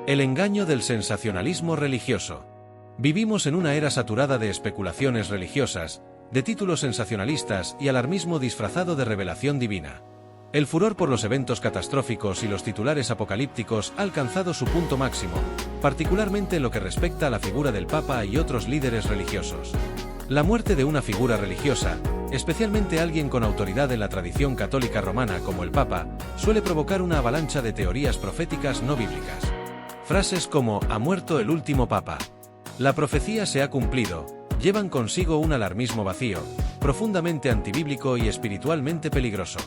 El engaño del sensacionalismo religioso. Vivimos en una era saturada de especulaciones religiosas, de títulos sensacionalistas y alarmismo disfrazado de revelación divina. El furor por los eventos catastróficos y los titulares apocalípticos ha alcanzado su punto máximo, particularmente en lo que respecta a la figura del Papa y otros líderes religiosos. La muerte de una figura religiosa, especialmente alguien con autoridad en la tradición católica romana como el Papa, suele provocar una avalancha de teorías proféticas no bíblicas. Frases como «ha muerto el último Papa», «la profecía se ha cumplido», llevan consigo un alarmismo vacío, profundamente antibíblico y espiritualmente peligroso.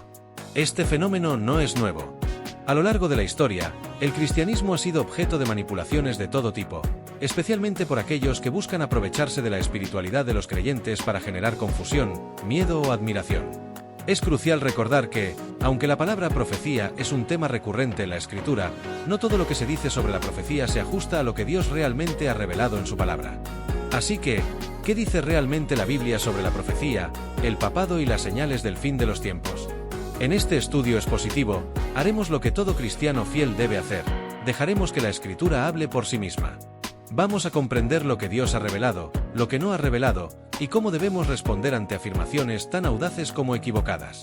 Este fenómeno no es nuevo. A lo largo de la historia, el cristianismo ha sido objeto de manipulaciones de todo tipo, especialmente por aquellos que buscan aprovecharse de la espiritualidad de los creyentes para generar confusión, miedo o admiración. Es crucial recordar que, aunque la palabra profecía es un tema recurrente en la Escritura, no todo lo que se dice sobre la profecía se ajusta a lo que Dios realmente ha revelado en su palabra. Así que, ¿qué dice realmente la Biblia sobre la profecía, el papado y las señales del fin de los tiempos? En este estudio expositivo, haremos lo que todo cristiano fiel debe hacer: dejaremos que la Escritura hable por sí misma. Vamos a comprender lo que Dios ha revelado, lo que no ha revelado, y cómo debemos responder ante afirmaciones tan audaces como equivocadas.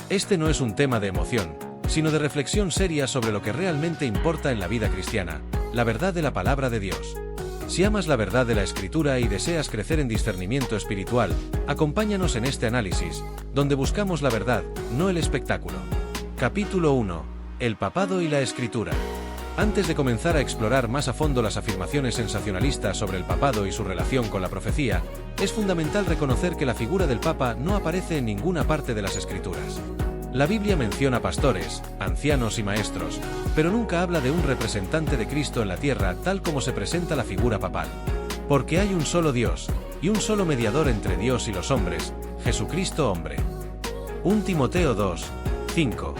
Este no es un tema de emoción, sino de reflexión seria sobre lo que realmente importa en la vida cristiana, la verdad de la palabra de Dios. Si amas la verdad de la Escritura y deseas crecer en discernimiento espiritual, acompáñanos en este análisis, donde buscamos la verdad, no el espectáculo. Capítulo 1. El papado y la Escritura. Antes de comenzar a explorar más a fondo las afirmaciones sensacionalistas sobre el papado y su relación con la profecía, es fundamental reconocer que la figura del Papa no aparece en ninguna parte de las Escrituras. La Biblia menciona pastores, ancianos y maestros, pero nunca habla de un representante de Cristo en la tierra tal como se presenta la figura papal. Porque hay un solo Dios, y un solo mediador entre Dios y los hombres, Jesucristo hombre. 1 Timoteo 2, 5.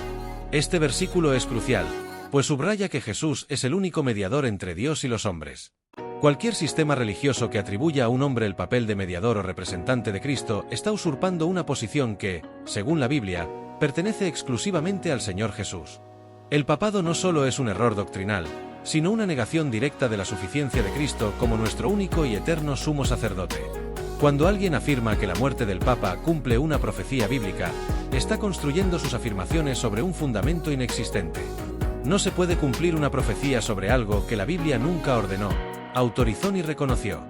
Este versículo es crucial, pues subraya que Jesús es el único mediador entre Dios y los hombres. Cualquier sistema religioso que atribuya a un hombre el papel de mediador o representante de Cristo está usurpando una posición que, según la Biblia, pertenece exclusivamente al Señor Jesús. El papado no solo es un error doctrinal, sino una negación directa de la suficiencia de Cristo como nuestro único y eterno sumo sacerdote. Cuando alguien afirma que la muerte del Papa cumple una profecía bíblica, está construyendo sus afirmaciones sobre un fundamento inexistente. No se puede cumplir una profecía sobre algo que la Biblia nunca ordenó, autorizó ni reconoció.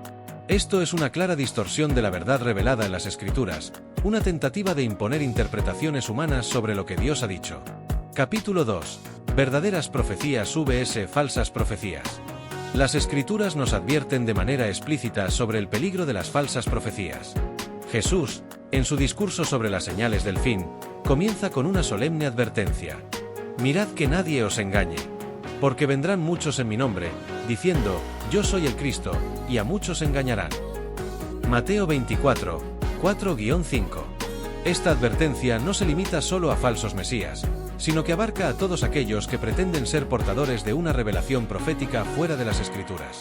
Esto es una clara distorsión de la verdad revelada en las Escrituras, una tentativa de imponer interpretaciones humanas sobre lo que Dios ha dicho. Capítulo 2. Verdaderas profecías vs falsas profecías. Las Escrituras nos advierten de manera explícita sobre el peligro de las falsas profecías. Jesús, en su discurso sobre las señales del fin, comienza con una solemne advertencia. Mirad que nadie os engañe, porque vendrán muchos en mi nombre, diciendo, yo soy el Cristo, y a muchos engañarán. Mateo 24, 4-5. Esta advertencia no se limita solo a falsos mesías, sino que abarca a todos aquellos que pretenden ser portadores de una revelación profética fuera de las Escrituras.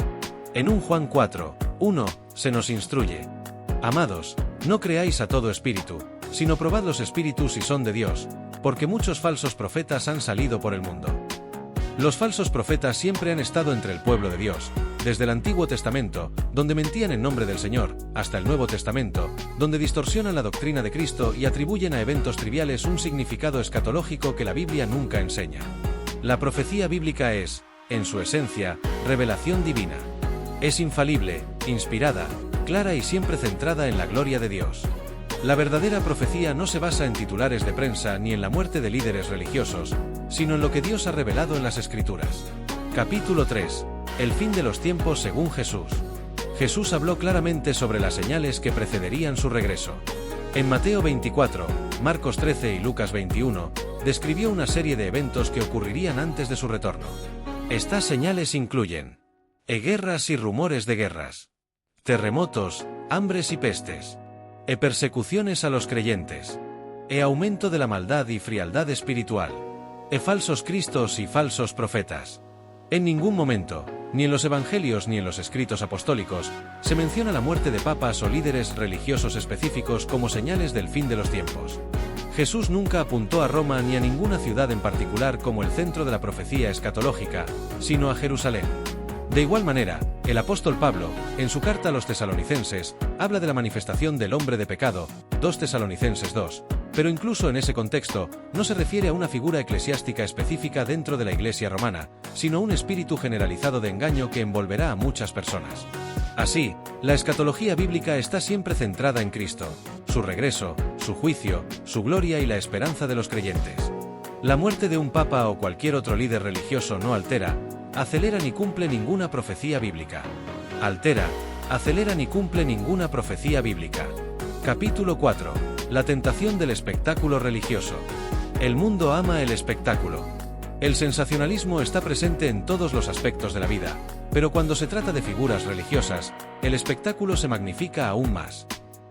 En 1 Juan 4, 1, se nos instruye: Amados, no creáis a todo espíritu, sino probad los espíritus si son de Dios, porque muchos falsos profetas han salido por el mundo. Los falsos profetas siempre han estado entre el pueblo de Dios, desde el Antiguo Testamento, donde mentían en nombre del Señor, hasta el Nuevo Testamento, donde distorsionan la doctrina de Cristo y atribuyen a eventos triviales un significado escatológico que la Biblia nunca enseña. La profecía bíblica es, en su esencia, revelación divina. Es infalible, inspirada, clara y siempre centrada en la gloria de Dios. La verdadera profecía no se basa en titulares de prensa ni en la muerte de líderes religiosos, sino en lo que Dios ha revelado en las Escrituras. Capítulo 3. El fin de los tiempos según Jesús. Jesús habló claramente sobre las señales que precederían su regreso. En Mateo 24, Marcos 13 y Lucas 21, describió una serie de eventos que ocurrirían antes de su retorno. Estas señales incluyen guerras y rumores de guerras, terremotos, hambres y pestes, persecuciones a los creyentes, aumento de la maldad y frialdad espiritual, falsos cristos y falsos profetas. En ningún momento, ni en los evangelios ni en los escritos apostólicos, se menciona la muerte de papas o líderes religiosos específicos como señales del fin de los tiempos. Jesús nunca apuntó a Roma ni a ninguna ciudad en particular como el centro de la profecía escatológica, sino a Jerusalén. De igual manera, el apóstol Pablo, en su carta a los tesalonicenses, habla de la manifestación del hombre de pecado, 2 Tesalonicenses 2, pero incluso en ese contexto, no se refiere a una figura eclesiástica específica dentro de la Iglesia romana, sino a un espíritu generalizado de engaño que envolverá a muchas personas. Así, la escatología bíblica está siempre centrada en Cristo, su regreso, su juicio, su gloria y la esperanza de los creyentes. La muerte de un papa o cualquier otro líder religioso no altera, acelera ni cumple ninguna profecía bíblica. Altera, acelera ni cumple ninguna profecía bíblica. Capítulo 4. La tentación del espectáculo religioso. El mundo ama el espectáculo. El sensacionalismo está presente en todos los aspectos de la vida, pero cuando se trata de figuras religiosas, el espectáculo se magnifica aún más.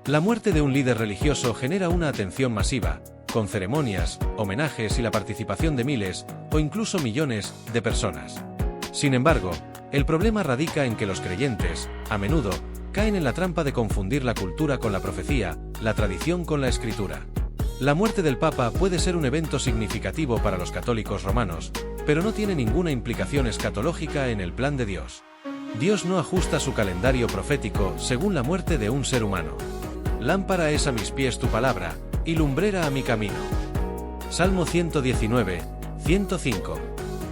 La muerte de un líder religioso genera una atención masiva, con ceremonias, homenajes y la participación de miles, o incluso millones, de personas. Sin embargo, el problema radica en que los creyentes, a menudo, caen en la trampa de confundir la cultura con la profecía, la tradición con la escritura. La muerte del Papa puede ser un evento significativo para los católicos romanos, pero no tiene ninguna implicación escatológica en el plan de Dios. Dios no ajusta su calendario profético según la muerte de un ser humano. Lámpara es a mis pies tu palabra, y lumbrera a mi camino. Salmo 119, 105.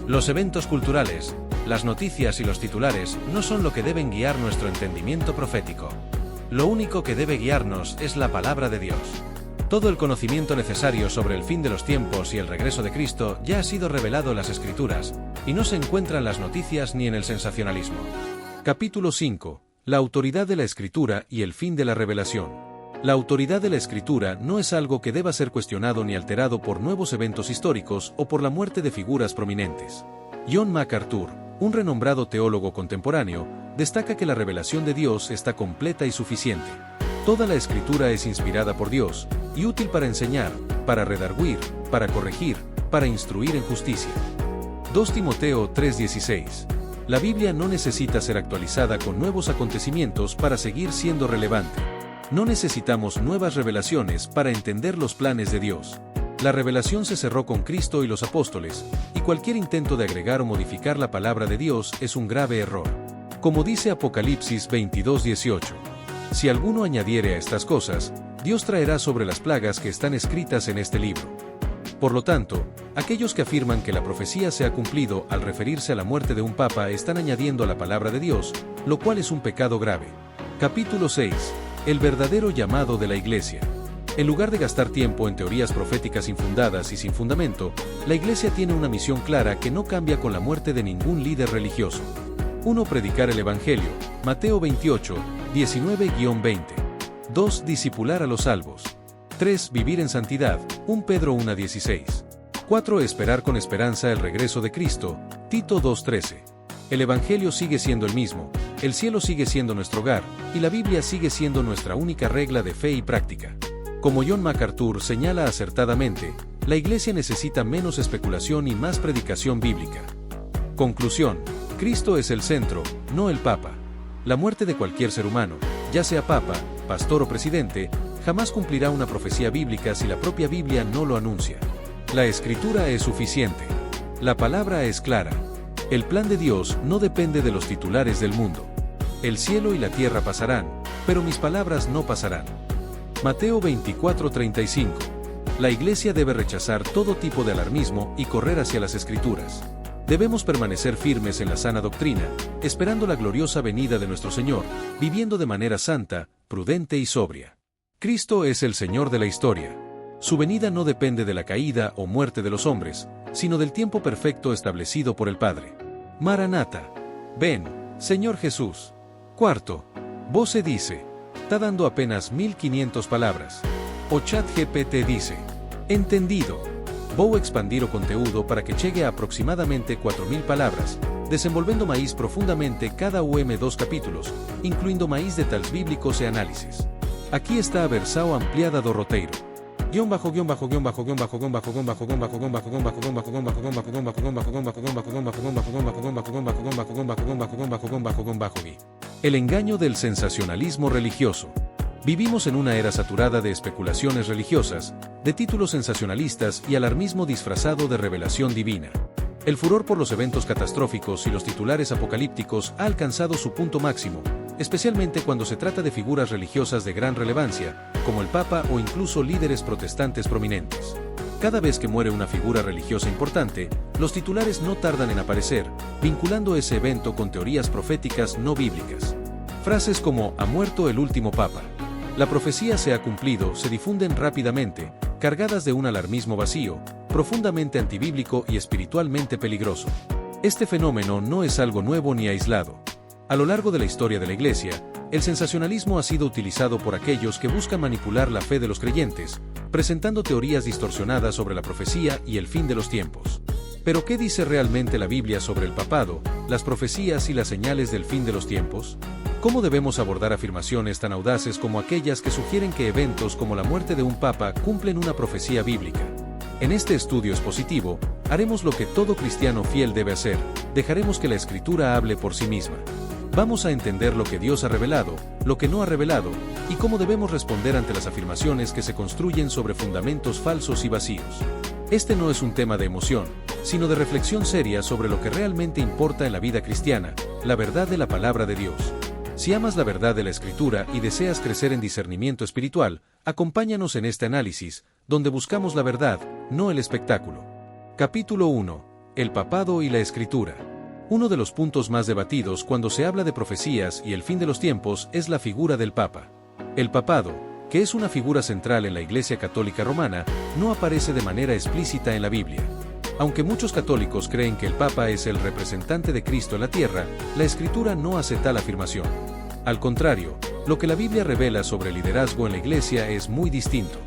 Los eventos culturales, las noticias y los titulares no son lo que deben guiar nuestro entendimiento profético. Lo único que debe guiarnos es la palabra de Dios. Todo el conocimiento necesario sobre el fin de los tiempos y el regreso de Cristo ya ha sido revelado en las Escrituras, y no se encuentra en las noticias ni en el sensacionalismo. Capítulo 5. La autoridad de la Escritura y el fin de la revelación. La autoridad de la Escritura no es algo que deba ser cuestionado ni alterado por nuevos eventos históricos o por la muerte de figuras prominentes. John MacArthur, un renombrado teólogo contemporáneo, destaca que la revelación de Dios está completa y suficiente. Toda la Escritura es inspirada por Dios, y útil para enseñar, para redarguir, para corregir, para instruir en justicia. 2 Timoteo 3:16. La Biblia no necesita ser actualizada con nuevos acontecimientos para seguir siendo relevante. No necesitamos nuevas revelaciones para entender los planes de Dios. La revelación se cerró con Cristo y los apóstoles, y cualquier intento de agregar o modificar la palabra de Dios es un grave error. Como dice Apocalipsis 22:18. Si alguno añadiere a estas cosas, Dios traerá sobre las plagas que están escritas en este libro. Por lo tanto, aquellos que afirman que la profecía se ha cumplido al referirse a la muerte de un papa están añadiendo a la palabra de Dios, lo cual es un pecado grave. Capítulo 6. El verdadero llamado de la Iglesia. En lugar de gastar tiempo en teorías proféticas infundadas y sin fundamento, la Iglesia tiene una misión clara que no cambia con la muerte de ningún líder religioso. 1. Predicar el Evangelio, Mateo 28, 19-20. 2. Discipular a los salvos. 3. Vivir en santidad, 1 Pedro 1:16. 4. Esperar con esperanza el regreso de Cristo, Tito 2:13. El Evangelio sigue siendo el mismo, el cielo sigue siendo nuestro hogar, y la Biblia sigue siendo nuestra única regla de fe y práctica. Como John MacArthur señala acertadamente, la Iglesia necesita menos especulación y más predicación bíblica. Conclusión: Cristo es el centro, no el Papa. La muerte de cualquier ser humano, ya sea Papa, pastor o presidente, jamás cumplirá una profecía bíblica si la propia Biblia no lo anuncia. La Escritura es suficiente. La palabra es clara. El plan de Dios no depende de los titulares del mundo. El cielo y la tierra pasarán, pero mis palabras no pasarán. Mateo 24:35. La Iglesia debe rechazar todo tipo de alarmismo y correr hacia las Escrituras. Debemos permanecer firmes en la sana doctrina, esperando la gloriosa venida de nuestro Señor, viviendo de manera santa, prudente y sobria. Cristo es el Señor de la historia. Su venida no depende de la caída o muerte de los hombres, sino del tiempo perfecto establecido por el Padre. Maranata. Ven, Señor Jesús. Cuarto. Bose dice. Está dando apenas 1500 palabras. O ChatGPT dice. Entendido. Vou expandir o conteúdo para que chegue a aproximadamente 4000 palabras, desenvolvendo maíz profundamente cada dos capítulos, incluindo maíz detalles bíblicos e análisis. Aquí está a versão ampliada do roteiro. El engaño del sensacionalismo religioso. Vivimos en una era saturada de especulaciones religiosas, de títulos sensacionalistas y alarmismo disfrazado de revelación divina. El furor por los eventos catastróficos y los titulares apocalípticos ha alcanzado su punto máximo, especialmente cuando se trata de figuras religiosas de gran relevancia, como el Papa o incluso líderes protestantes prominentes. Cada vez que muere una figura religiosa importante, los titulares no tardan en aparecer, vinculando ese evento con teorías proféticas no bíblicas. Frases como «ha muerto el último Papa», «la profecía se ha cumplido» se difunden rápidamente, cargadas de un alarmismo vacío, profundamente antibíblico y espiritualmente peligroso. Este fenómeno no es algo nuevo ni aislado. A lo largo de la historia de la Iglesia, el sensacionalismo ha sido utilizado por aquellos que buscan manipular la fe de los creyentes, presentando teorías distorsionadas sobre la profecía y el fin de los tiempos. Pero ¿qué dice realmente la Biblia sobre el papado, las profecías y las señales del fin de los tiempos? ¿Cómo debemos abordar afirmaciones tan audaces como aquellas que sugieren que eventos como la muerte de un papa cumplen una profecía bíblica? En este estudio expositivo, haremos lo que todo cristiano fiel debe hacer: dejaremos que la Escritura hable por sí misma. Vamos a entender lo que Dios ha revelado, lo que no ha revelado, y cómo debemos responder ante las afirmaciones que se construyen sobre fundamentos falsos y vacíos. Este no es un tema de emoción, sino de reflexión seria sobre lo que realmente importa en la vida cristiana, la verdad de la palabra de Dios. Si amas la verdad de la Escritura y deseas crecer en discernimiento espiritual, acompáñanos en este análisis, donde buscamos la verdad, no el espectáculo. Capítulo 1. El papado y la Escritura. Uno de los puntos más debatidos cuando se habla de profecías y el fin de los tiempos es la figura del Papa. El papado, que es una figura central en la Iglesia Católica Romana, no aparece de manera explícita en la Biblia. Aunque muchos católicos creen que el Papa es el representante de Cristo en la tierra, la Escritura no hace tal afirmación. Al contrario, lo que la Biblia revela sobre el liderazgo en la Iglesia es muy distinto.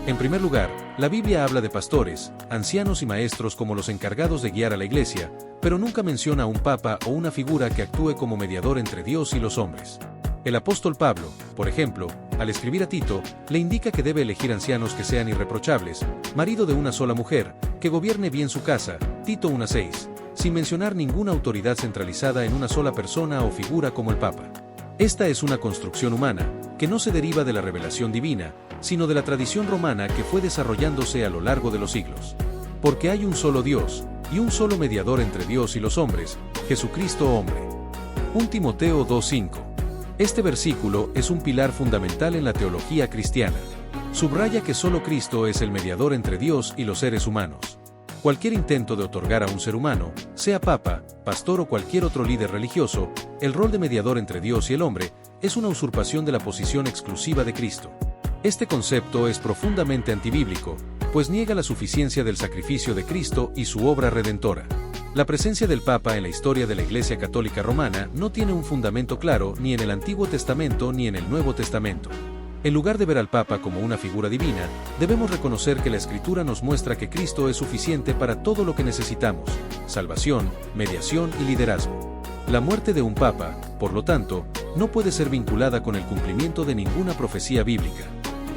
En primer lugar, la Biblia habla de pastores, ancianos y maestros como los encargados de guiar a la Iglesia, pero nunca menciona a un papa o una figura que actúe como mediador entre Dios y los hombres. El apóstol Pablo, por ejemplo, al escribir a Tito, le indica que debe elegir ancianos que sean irreprochables, marido de una sola mujer, que gobierne bien su casa, Tito 1:6, sin mencionar ninguna autoridad centralizada en una sola persona o figura como el papa. Esta es una construcción humana, que no se deriva de la revelación divina, sino de la tradición romana que fue desarrollándose a lo largo de los siglos. Porque hay un solo Dios, y un solo mediador entre Dios y los hombres, Jesucristo hombre. 1 Timoteo 2:5. Este versículo es un pilar fundamental en la teología cristiana. Subraya que solo Cristo es el mediador entre Dios y los seres humanos. Cualquier intento de otorgar a un ser humano, sea papa, pastor o cualquier otro líder religioso, el rol de mediador entre Dios y el hombre, es una usurpación de la posición exclusiva de Cristo. Este concepto es profundamente antibíblico, pues niega la suficiencia del sacrificio de Cristo y su obra redentora. La presencia del Papa en la historia de la Iglesia Católica Romana no tiene un fundamento claro ni en el Antiguo Testamento ni en el Nuevo Testamento. En lugar de ver al Papa como una figura divina, debemos reconocer que la Escritura nos muestra que Cristo es suficiente para todo lo que necesitamos: salvación, mediación y liderazgo. La muerte de un Papa, por lo tanto, no puede ser vinculada con el cumplimiento de ninguna profecía bíblica.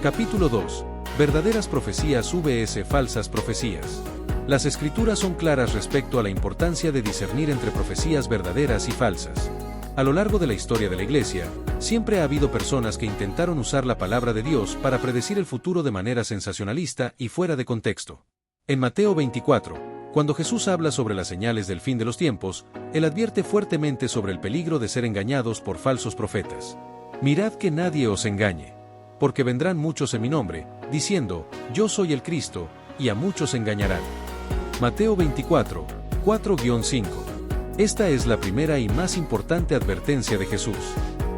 Capítulo 2. Verdaderas profecías vs falsas profecías. Las Escrituras son claras respecto a la importancia de discernir entre profecías verdaderas y falsas. A lo largo de la historia de la Iglesia, siempre ha habido personas que intentaron usar la palabra de Dios para predecir el futuro de manera sensacionalista y fuera de contexto. En Mateo 24, cuando Jesús habla sobre las señales del fin de los tiempos, Él advierte fuertemente sobre el peligro de ser engañados por falsos profetas. Mirad que nadie os engañe, porque vendrán muchos en mi nombre, diciendo, yo soy el Cristo, y a muchos engañarán. Mateo 24, 4-5. Esta es la primera y más importante advertencia de Jesús.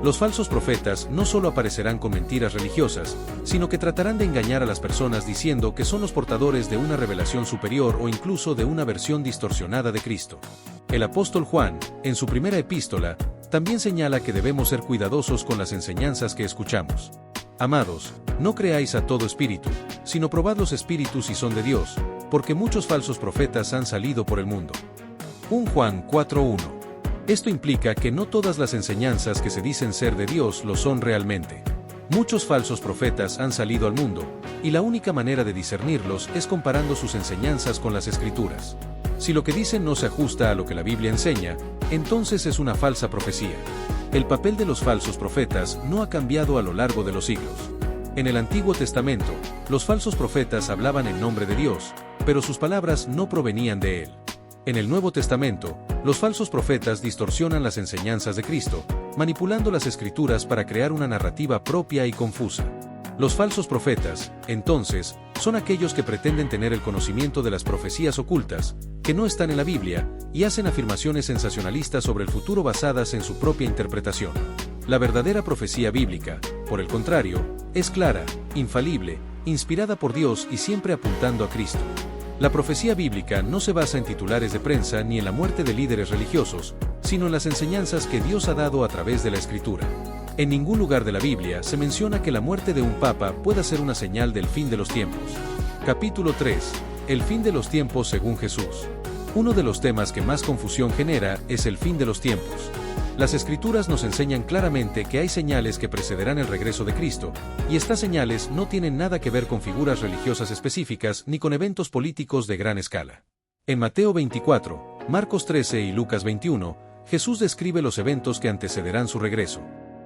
Los falsos profetas no solo aparecerán con mentiras religiosas, sino que tratarán de engañar a las personas diciendo que son los portadores de una revelación superior o incluso de una versión distorsionada de Cristo. El apóstol Juan, en su primera epístola, también señala que debemos ser cuidadosos con las enseñanzas que escuchamos. Amados, no creáis a todo espíritu, sino probad los espíritus si son de Dios, porque muchos falsos profetas han salido por el mundo. 1 Juan 4:1. Esto implica que no todas las enseñanzas que se dicen ser de Dios lo son realmente. Muchos falsos profetas han salido al mundo, y la única manera de discernirlos es comparando sus enseñanzas con las Escrituras. Si lo que dicen no se ajusta a lo que la Biblia enseña, entonces es una falsa profecía. El papel de los falsos profetas no ha cambiado a lo largo de los siglos. En el Antiguo Testamento, los falsos profetas hablaban en nombre de Dios, pero sus palabras no provenían de Él. En el Nuevo Testamento, los falsos profetas distorsionan las enseñanzas de Cristo, manipulando las Escrituras para crear una narrativa propia y confusa. Los falsos profetas, entonces, son aquellos que pretenden tener el conocimiento de las profecías ocultas, que no están en la Biblia, y hacen afirmaciones sensacionalistas sobre el futuro basadas en su propia interpretación. La verdadera profecía bíblica, por el contrario, es clara, infalible, inspirada por Dios y siempre apuntando a Cristo. La profecía bíblica no se basa en titulares de prensa ni en la muerte de líderes religiosos, sino en las enseñanzas que Dios ha dado a través de la Escritura. En ningún lugar de la Biblia se menciona que la muerte de un papa pueda ser una señal del fin de los tiempos. Capítulo 3. El fin de los tiempos según Jesús. Uno de los temas que más confusión genera es el fin de los tiempos. Las Escrituras nos enseñan claramente que hay señales que precederán el regreso de Cristo, y estas señales no tienen nada que ver con figuras religiosas específicas ni con eventos políticos de gran escala. En Mateo 24, Marcos 13 y Lucas 21, Jesús describe los eventos que antecederán su regreso.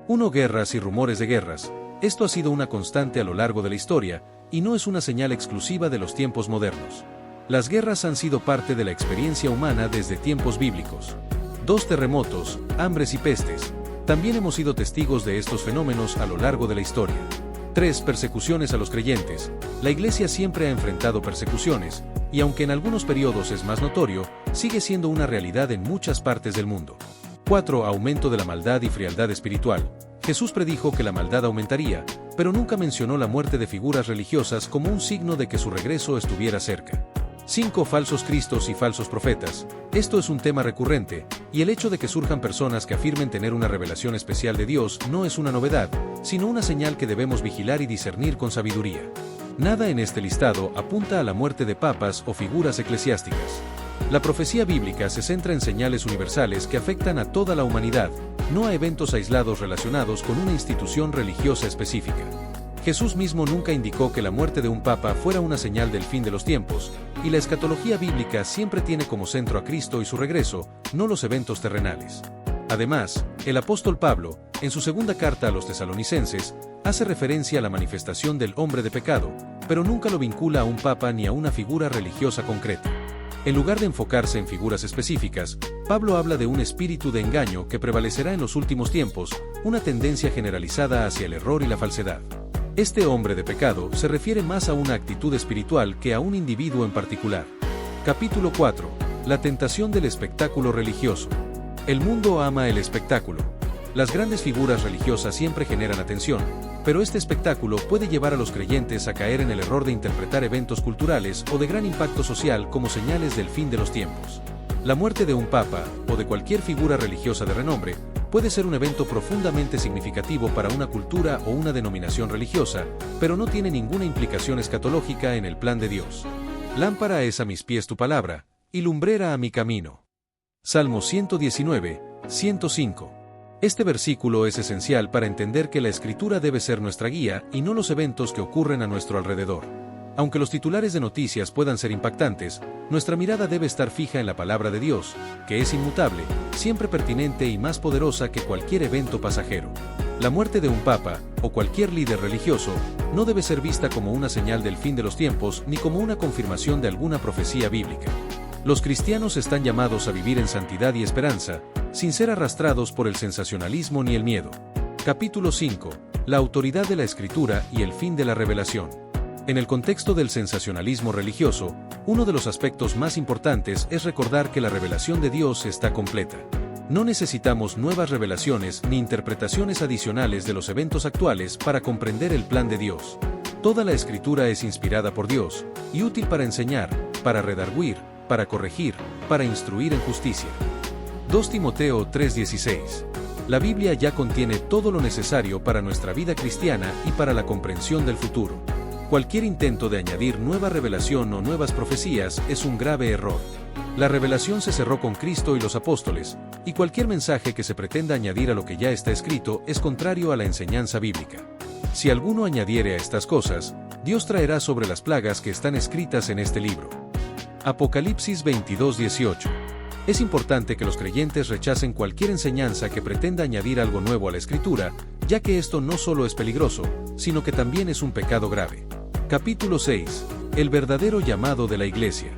1. Guerras y rumores de guerras. Esto ha sido una constante a lo largo de la historia, y no es una señal exclusiva de los tiempos modernos. Las guerras han sido parte de la experiencia humana desde tiempos bíblicos. 2. Terremotos, hambres y pestes. También hemos sido testigos de estos fenómenos a lo largo de la historia. 3. Persecuciones a los creyentes. La Iglesia siempre ha enfrentado persecuciones, y aunque en algunos periodos es más notorio, sigue siendo una realidad en muchas partes del mundo. 4. Aumento de la maldad y frialdad espiritual. Jesús predijo que la maldad aumentaría, pero nunca mencionó la muerte de figuras religiosas como un signo de que su regreso estuviera cerca. 5. Falsos cristos y falsos profetas. Esto es un tema recurrente, y el hecho de que surjan personas que afirmen tener una revelación especial de Dios no es una novedad, sino una señal que debemos vigilar y discernir con sabiduría. Nada en este listado apunta a la muerte de papas o figuras eclesiásticas. La profecía bíblica se centra en señales universales que afectan a toda la humanidad, no a eventos aislados relacionados con una institución religiosa específica. Jesús mismo nunca indicó que la muerte de un papa fuera una señal del fin de los tiempos, y la escatología bíblica siempre tiene como centro a Cristo y su regreso, no los eventos terrenales. Además, el apóstol Pablo, en su segunda carta a los tesalonicenses, hace referencia a la manifestación del hombre de pecado, pero nunca lo vincula a un papa ni a una figura religiosa concreta. En lugar de enfocarse en figuras específicas, Pablo habla de un espíritu de engaño que prevalecerá en los últimos tiempos, una tendencia generalizada hacia el error y la falsedad. Este hombre de pecado se refiere más a una actitud espiritual que a un individuo en particular. Capítulo 4. La tentación del espectáculo religioso. El mundo ama el espectáculo. Las grandes figuras religiosas siempre generan atención, pero este espectáculo puede llevar a los creyentes a caer en el error de interpretar eventos culturales o de gran impacto social como señales del fin de los tiempos. La muerte de un papa, o de cualquier figura religiosa de renombre, puede ser un evento profundamente significativo para una cultura o una denominación religiosa, pero no tiene ninguna implicación escatológica en el plan de Dios. Lámpara es a mis pies tu palabra, y lumbrera a mi camino. Salmo 119, 105. Este versículo es esencial para entender que la Escritura debe ser nuestra guía y no los eventos que ocurren a nuestro alrededor. Aunque los titulares de noticias puedan ser impactantes, nuestra mirada debe estar fija en la palabra de Dios, que es inmutable, siempre pertinente y más poderosa que cualquier evento pasajero. La muerte de un papa, o cualquier líder religioso, no debe ser vista como una señal del fin de los tiempos ni como una confirmación de alguna profecía bíblica. Los cristianos están llamados a vivir en santidad y esperanza, sin ser arrastrados por el sensacionalismo ni el miedo. Capítulo 5. La autoridad de la Escritura y el fin de la revelación. En el contexto del sensacionalismo religioso, uno de los aspectos más importantes es recordar que la revelación de Dios está completa. No necesitamos nuevas revelaciones ni interpretaciones adicionales de los eventos actuales para comprender el plan de Dios. Toda la Escritura es inspirada por Dios, y útil para enseñar, para redarguir, para corregir, para instruir en justicia. 2 Timoteo 3:16. La Biblia ya contiene todo lo necesario para nuestra vida cristiana y para la comprensión del futuro. Cualquier intento de añadir nueva revelación o nuevas profecías es un grave error. La revelación se cerró con Cristo y los apóstoles, y cualquier mensaje que se pretenda añadir a lo que ya está escrito es contrario a la enseñanza bíblica. Si alguno añadiere a estas cosas, Dios traerá sobre las plagas que están escritas en este libro. Apocalipsis 22:18. Es importante que los creyentes rechacen cualquier enseñanza que pretenda añadir algo nuevo a la Escritura, ya que esto no solo es peligroso, sino que también es un pecado grave. Capítulo 6. El verdadero llamado de la Iglesia.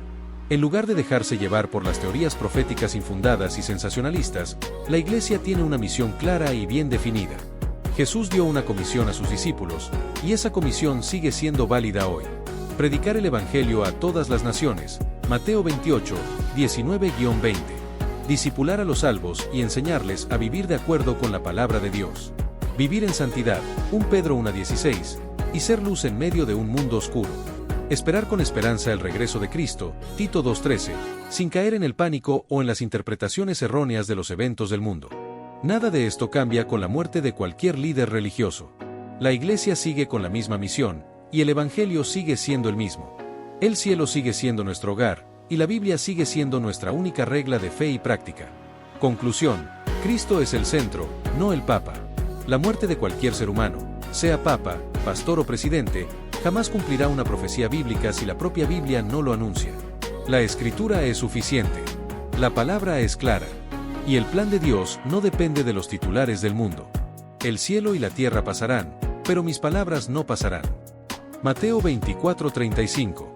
En lugar de dejarse llevar por las teorías proféticas infundadas y sensacionalistas, la Iglesia tiene una misión clara y bien definida. Jesús dio una comisión a sus discípulos, y esa comisión sigue siendo válida hoy. Predicar el Evangelio a todas las naciones, Mateo 28, 19-20. Discipular a los salvos y enseñarles a vivir de acuerdo con la palabra de Dios. Vivir en santidad, 1 Pedro 1:16, y ser luz en medio de un mundo oscuro. Esperar con esperanza el regreso de Cristo, Tito 2:13, sin caer en el pánico o en las interpretaciones erróneas de los eventos del mundo. Nada de esto cambia con la muerte de cualquier líder religioso. La Iglesia sigue con la misma misión, y el Evangelio sigue siendo el mismo. El cielo sigue siendo nuestro hogar, y la Biblia sigue siendo nuestra única regla de fe y práctica. Conclusión: Cristo es el centro, no el Papa. La muerte de cualquier ser humano, sea Papa, pastor o presidente, jamás cumplirá una profecía bíblica si la propia Biblia no lo anuncia. La Escritura es suficiente. La palabra es clara. Y el plan de Dios no depende de los titulares del mundo. El cielo y la tierra pasarán, pero mis palabras no pasarán. Mateo 24:35.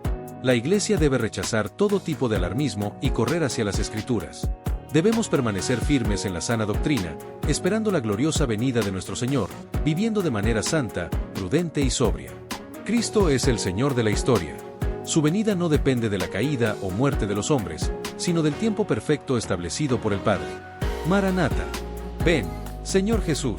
La Iglesia debe rechazar todo tipo de alarmismo y correr hacia las Escrituras. Debemos permanecer firmes en la sana doctrina, esperando la gloriosa venida de nuestro Señor, viviendo de manera santa, prudente y sobria. Cristo es el Señor de la historia. Su venida no depende de la caída o muerte de los hombres, sino del tiempo perfecto establecido por el Padre. Maranata. Ven, Señor Jesús.